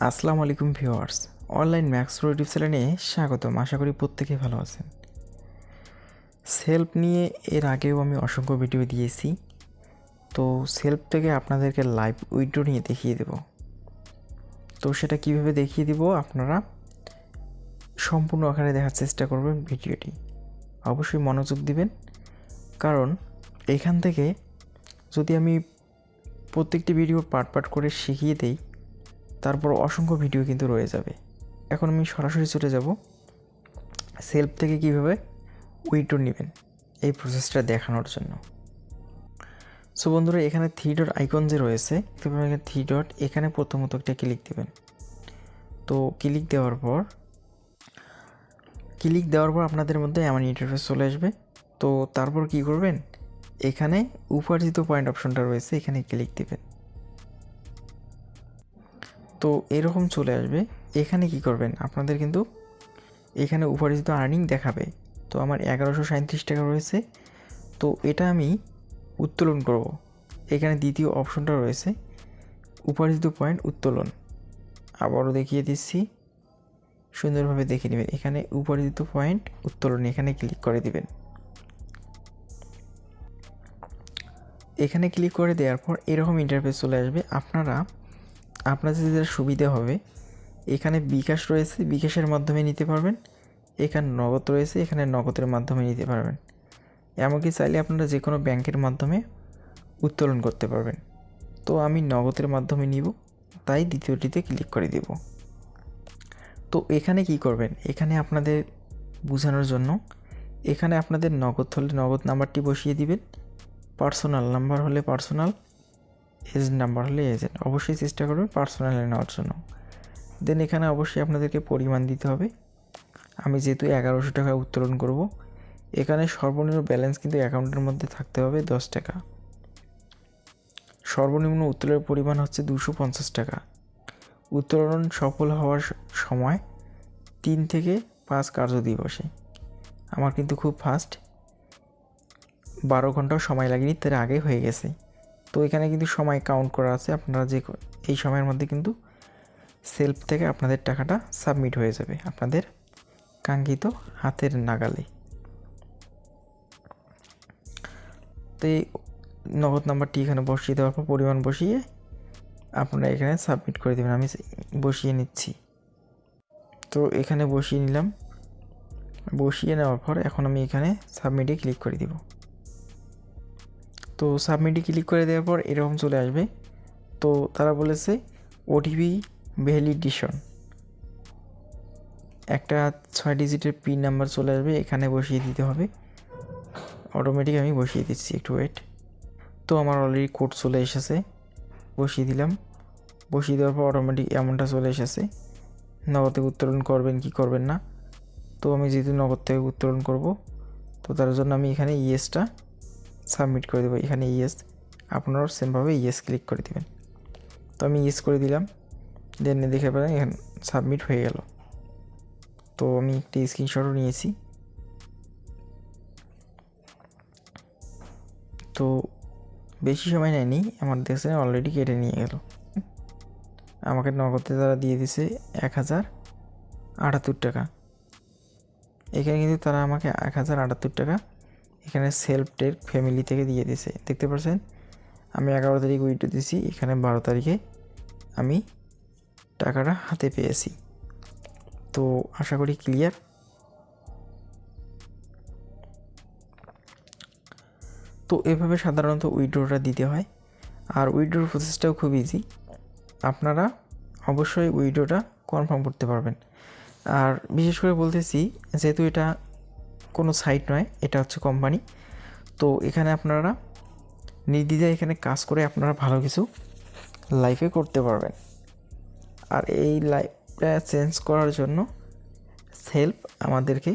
আসসালামু আলাইকুম viewers, online max pro YouTube চ্যানেলে স্বাগতম। আশা করি প্রত্যেকেই ভালো আছেন। সেলফ নিয়ে এর আগেও আমি অসংখ্য ভিডিও দিয়েছি। তো সেলফ থেকে আপনাদেরকে লাইভ উইথড্র নিয়ে দেখিয়ে দেব। তো সেটা কিভাবে দেখিয়ে দিব আপনারা সম্পূর্ণ আকারে দেখার চেষ্টা করবেন ভিডিওটি। অবশ্যই মনোযোগ দিবেন, কারণ এখান থেকে যদি আমি প্রত্যেকটি ভিডিও পার্ট করে শিখিয়ে দেই, তারপর অসংখ্য ভিডিও কিন্তু রয়ে যাবে। এখন আমি সরাসরি চলে যাব সেলফ থেকে কিভাবে উইথড্র নেবেন এই প্রসেসটা দেখানোর জন্য। সো বন্ধুরা, এখানে থ্রি ডট আইকন যে রয়েছে, এখানে থ্রি ডট, এখানে প্রথমত একটা ক্লিক দেবেন। তো ক্লিক দেওয়ার পর আপনাদের মধ্যে এমন ইন্টারফেস চলে আসবে। তো তারপর কি করবেন, এখানে উপার্জিত পয়েন্ট অপশনটা রয়েছে, এখানে ক্লিক দেবেন। তো এরকম চলে আসবে। এখানে কি করবেন, আপনাদের কিন্তু এখানে উপার্জিত আর্নিং দেখাবে। তো আমার 1137 টাকা রয়েছে। তো এটা আমি উত্তোলন করব। এখানে দ্বিতীয় অপশনটা রয়েছে উপার্জিত পয়েন্ট উত্তোলন। আবারও দেখিয়ে দিচ্ছি, সুন্দরভাবে দেখে নেবেন। এখানে উপার্জিত পয়েন্ট উত্তোলন, এখানে ক্লিক করে দিবেন। এখানে ক্লিক করে দেওয়ার পর এরকম ইন্টারফেস চলে আসবে। আপনাদের যেটা সুবিধা হবে, এখানে বিকাশ রয়েছে, বিকাশের মাধ্যমে নিতে পারবেন। এখানে নগদ রয়েছে, এখানে নগদের মাধ্যমে নিতে পারবেন। এমনকি চাইলে আপনারা যে কোনো ব্যাংকের মাধ্যমে উত্তোলন করতে পারবেন। তো আমি নগদের মাধ্যমে নিব, তাই দ্বিতীয়টিতে ক্লিক করে দেব। তো এখানে কি করবেন, এখানে আপনাদের বোঝানোর জন্য, এখানে আপনাদের নগদ হলে নগদ নাম্বারটি বসিয়ে দিবেন, পার্সোনাল নাম্বার হলে পার্সোনাল, এজেন্ট নাম্বার হলে এজেন্ট। অবশ্যই চেষ্টা করবেন পার্সোনালে নেওয়ার জন্য। দেন এখানে অবশ্যই আপনাদেরকে পরিমাণ দিতে হবে। আমি যেহেতু 1100 টাকা উত্তোলন করব, এখানে সর্বনিম্ন ব্যালেন্স কিন্তু অ্যাকাউন্টের মধ্যে থাকতে হবে 10 টাকা। সর্বনিম্ন উত্তোলনের পরিমাণ হচ্ছে 250 টাকা। উত্তোলন সফল হওয়ার সময় 3 থেকে 5 কার্য দিবসে। আমার কিন্তু খুব ফাস্ট, 12 ঘন্টাও সময় লাগেনি, তার আগে হয়ে গেছে। তো এখানে কিন্তু সময় কাউন্ট করা আছে। আপনারা যে এই সময়ের মধ্যে কিন্তু সেলফ থেকে আপনাদের টাকাটা সাবমিট হয়ে যাবে আপনাদের কাঙ্ক্ষিত হাতের নাগালে। তো এই নগদ নাম্বারটি এখানে বসিয়ে দেওয়ার পর পরিমাণ বসিয়ে আপনারা এখানে সাবমিট করে দেবেন। আমি বসিয়ে নিচ্ছি। তো এখানে বসিয়ে নিলাম। বসিয়ে নেওয়ার পর এখন আমি এখানে সাবমিটে ক্লিক করে দিব। তো সাবমিটে ক্লিক করে দেওয়ার পর এরকম চলে আসবে। তো তারা বলেছে ওটিপি ভ্যালিডেশন, একটা 6 ডিজিটের পিন নাম্বার চলে আসবে, এখানে বসিয়ে দিতে হবে। অটোমেটিক আমি বসিয়ে দিচ্ছি, একটু ওয়েট। তো আমার অলরেডি কোড চলে এসেছে, বসিয়ে দিলাম। বসিয়ে দেওয়ার পর অটোমেটিক এমনটা চলে এসেছে, নগদ থেকে উত্তোলন করবেন কি করবেন না। তো আমি যেহেতু নগদ থেকে উত্তোলন করব, তো তার জন্য আমি এখানে ইয়েসটা সাবমিট করে দেবো। এখানে ইয়েস, আপনারাও সেমভাবে ইয়েস ক্লিক করে দেবেন। তো আমি ইয়েস করে দিলাম। দেন দেখে পেলেন এখানে সাবমিট হয়ে গেল। তো আমি একটি স্ক্রিনশটও নিয়েছি। তো বেশি সময় নেয়নি, আমার দেখছেন অলরেডি কেটে নিয়ে গেল। আমাকে নগদে তারা দিয়ে দিছে 1078 টাকা। এখানে কিন্তু তারা আমাকে 1078 টাকা এখানে সেলফ টেক ফ্যামিলি থেকে দিয়ে দিছে। দেখতে পাচ্ছেন আমি 11 তারিখ উইথড্র দিয়েছি, এখানে 12 তারিখে আমি টাকাটা হাতে পেয়েছি। তো আশা করি ক্লিয়ার। তো এভাবে সাধারণত উইথড্রটা দিতে হয়। আর উইথড্রোর প্রসেসটাও খুব ইজি। আপনারা অবশ্যই উইথড্রটা কনফার্ম করতে পারবেন। আর বিশেষ করে বলতেছি, যেহেতু এটা কোনো সাইট নয়, এটা হচ্ছে কোম্পানি। তো এখানে আপনারা নির্দ্বিধায় এখানে কাজ করে আপনারা ভালো কিছু লাইফে করতে পারবেন। আর এই লাইফটা চেঞ্জ করার জন্য সেলফ আমাদেরকে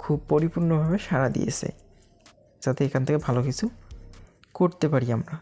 খুব পরিপূর্ণভাবে সাড়া দিয়েছে, যাতে এখান থেকে ভালো কিছু করতে পারি আমরা।